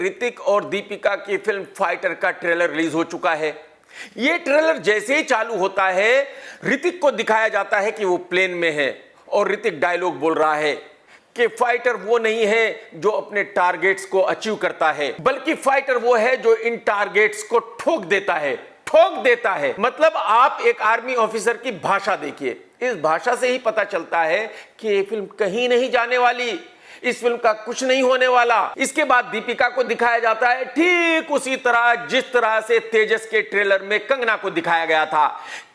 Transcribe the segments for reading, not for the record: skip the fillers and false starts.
ऋतिक और दीपिका की film fighter का ट्रेलर रिलीज हो चुका है। यह ट्रेलर जैसे ही चालू होता है, ऋतिक को दिखाया जाता है कि वो प्लेन में है और ऋतिक डायलॉग बोल रहा है कि फाइटर वो नहीं है जो अपने टारगेट्स को अचीव करता है, बल्कि फाइटर वो है जो इन टारगेट्स को ठोक देता है। मतलब आप एक आर्मी ऑफिसर की भाषा देखिए, इस भाषा से ही पता चलता है कि ये फिल्म कहीं नहीं जाने वाली, इस फिल्म का कुछ नहीं होने वाला। इसके बाद दीपिका को दिखाया जाता है ठीक उसी तरह जिस तरह से तेजस के ट्रेलर में कंगना को दिखाया गया था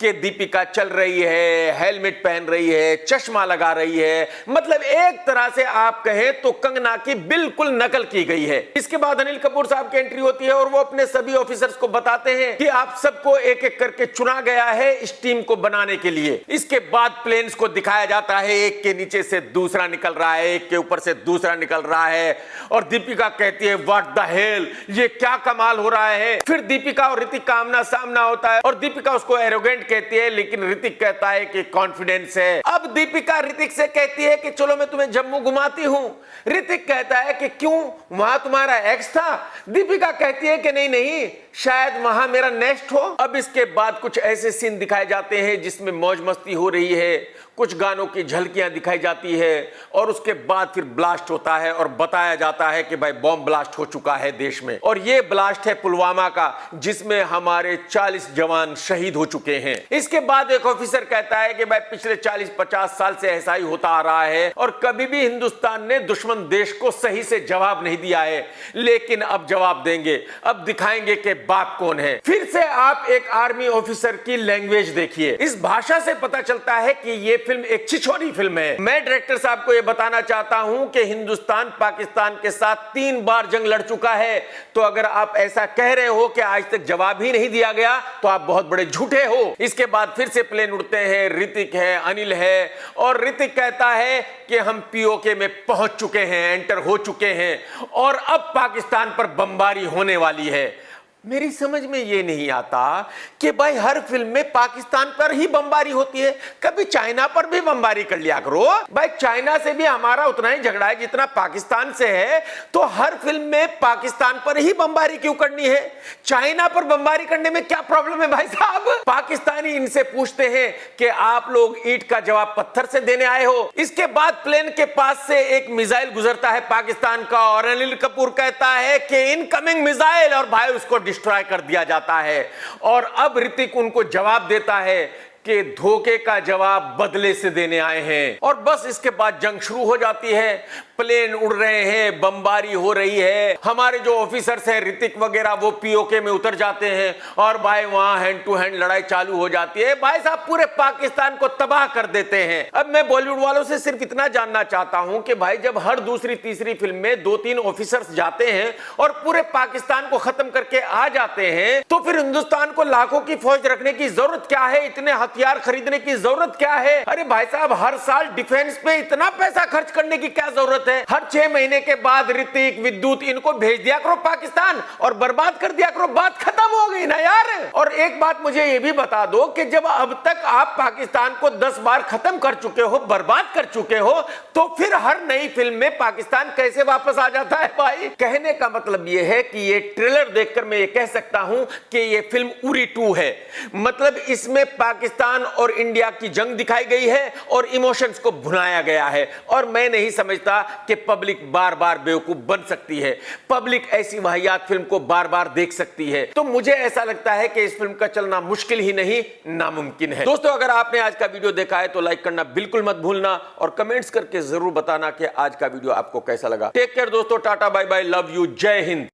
कि दीपिका चल रही है, हेलमेट पहन रही है, चश्मा लगा रही है। मतलब एक तरह से आप कहें तो कंगना की बिल्कुल नकल की गई है। इसके बाद अनिल कपूर साहब की एंट्री होती है और वो अपने सभी ऑफिसर्स को बताते हैं कि आप सबको एक एक करके चुना गया है इस टीम को बनाने के लिए। इसके बाद प्लेन्स को दिखाया जाता है, एक के नीचे से दूसरा निकल रहा है, एक के ऊपर से दूसरा निकल रहा है और दीपिका कहती है व्हाट द हेल, ये क्या कमाल हो रहा है। फिर दीपिका और ऋतिक का आमना सामना होता है और दीपिका उसको एरोगेंट कहती है, लेकिन ऋतिक कहता है कि कॉन्फिडेंस है। अब दीपिका ऋतिक से कहती है कि चलो मैं तुम्हें जम्मू घुमाती हूं। ऋतिक कहता है कि क्यों, वहां तुम्हारा एक्स था। दीपिका कहती है कि नहीं नहीं, शायद वहां मेरा नेक्स्ट हो। अब इसके बाद कुछ ऐसे सीन दिखाए जाते हैं जिसमें मौज मस्ती हो रही है, कुछ गानों की झलकियां दिखाई जाती है और उसके बाद फिर ब्लास्ट होता है और बताया जाता है कि भाई बॉम्ब ब्लास्ट हो चुका है देश में। और ये ब्लास्ट है पुलवामा का, जिसमें हमारे 40 जवान शहीद हो चुके हैं। इसके बाद एक ऑफिसर कहता है कि भाई पिछले 40-50 साल से ऐसा ही होता आ रहा है और कभी भी हिंदुस्तान ने दुश्मन देश को सही से जवाब नहीं दिया है, लेकिन अब जवाब देंगे, अब दिखाएंगे कि बाप कौन है। फिर से आप एक आर्मी ऑफिसर की लैंग्वेज देखिए, इस भाषा से पता चलता है कि ये फिल्म एक छिछोरी फिल्म है। मैं डायरेक्टर साहब को यह बताना चाहता हूं कि हिंदुस्तान पाकिस्तान के साथ 3 बार जंग लड़ चुका है, तो अगर आप ऐसा कह रहे हो कि आज तक जवाब ही नहीं दिया गया तो आप बहुत बड़े झूठे हो। इसके बाद फिर से प्लेन उड़ते हैं, ऋतिक है, अनिल है और ऋतिक कहता है कि हम पीओके में पहुंच चुके हैं, एंटर हो चुके हैं और अब पाकिस्तान पर बमबारी होने वाली है। मेरी समझ में ये नहीं आता कि भाई हर फिल्म में पाकिस्तान पर ही बमबारी होती है, कभी चाइना पर भी बमबारी कर लिया करो। भाई चाइना से भी हमारा उतना ही झगड़ा है जितना पाकिस्तान से है, तो हर फिल्म में पाकिस्तान पर ही बमबारी क्यों करनी है? चाइना पर बमबारी करने में क्या प्रॉब्लम है भाई साहब? पाकिस्तानी इनसे पूछते हैं कि आप लोग ईंट का जवाब पत्थर से देने आए हो। इसके बाद प्लेन के पास से एक मिसाइल गुजरता है पाकिस्तान का और अनिल कपूर कहता है कि इनकमिंग मिसाइल, और भाई उसको डिस्ट्रॉय कर दिया जाता है। और अब ऋतिक उनको जवाब देता है कि धोखे का जवाब बदले से देने आए हैं। और बस इसके बाद जंग शुरू हो जाती है, प्लेन उड़ रहे हैं, बमबारी हो रही है, हमारे जो ऑफिसर्स हैं ऋतिक वगैरह वो पीओके में उतर जाते हैं और भाई वहां हैंड टू हैंड लड़ाई चालू हो जाती है। भाई साहब पूरे पाकिस्तान को तबाह कर देते हैं। अब मैं बॉलीवुड वालों से सिर्फ इतना जानना चाहता हूं कि भाई जब हर दूसरी तीसरी फिल्म में 2-3 ऑफिसर्स जाते हैं और पूरे पाकिस्तान को खत्म करके आ जाते हैं, तो फिर हिंदुस्तान को लाखों की फौज रखने की जरूरत क्या है? इतने हथियार खरीदने की जरूरत क्या है? अरे भाई साहब हर साल डिफेंस पे इतना पैसा खर्च करने की क्या जरूरत है? हर 6 महीने के बाद ऋतिक, विद्युत इनको भेज दिया करो पाकिस्तान और बर्बाद कर दिया करो, बात खत्म हो गई ना यार। और एक बात मुझे ये भी बता दो कि जब अब तक आप पाकिस्तान को 10 बार खत्म कर चुके हो, बर्बाद कर चुके हो, तो फिर हर नई फिल्म में पाकिस्तान कैसे वापस आ जाता है? भाई कहने का मतलब यह है कि ये ट्रेलर देखकर मैं ये कह सकता हूं कि ये फिल्म उरी 2 है। मतलब इसमें पाकिस्तान और इंडिया की जंग दिखाई गई है और इमोशंस को भुनाया गया है। और मैं नहीं समझता कि पब्लिक बार बार बेवकूफ बन सकती है, पब्लिक ऐसी वाहियात फिल्म को बार बार देख सकती है। तो मुझे ऐसा लगता है कि इस फिल्म का चलना मुश्किल ही नहीं नामुमकिन है। दोस्तों अगर आपने आज का वीडियो देखा है तो लाइक करना बिल्कुल मत भूलना और कमेंट्स करके जरूर बताना कि आज का वीडियो आपको कैसा लगा। टेक केयर दोस्तों, tata bye bye, love you, जय हिंद।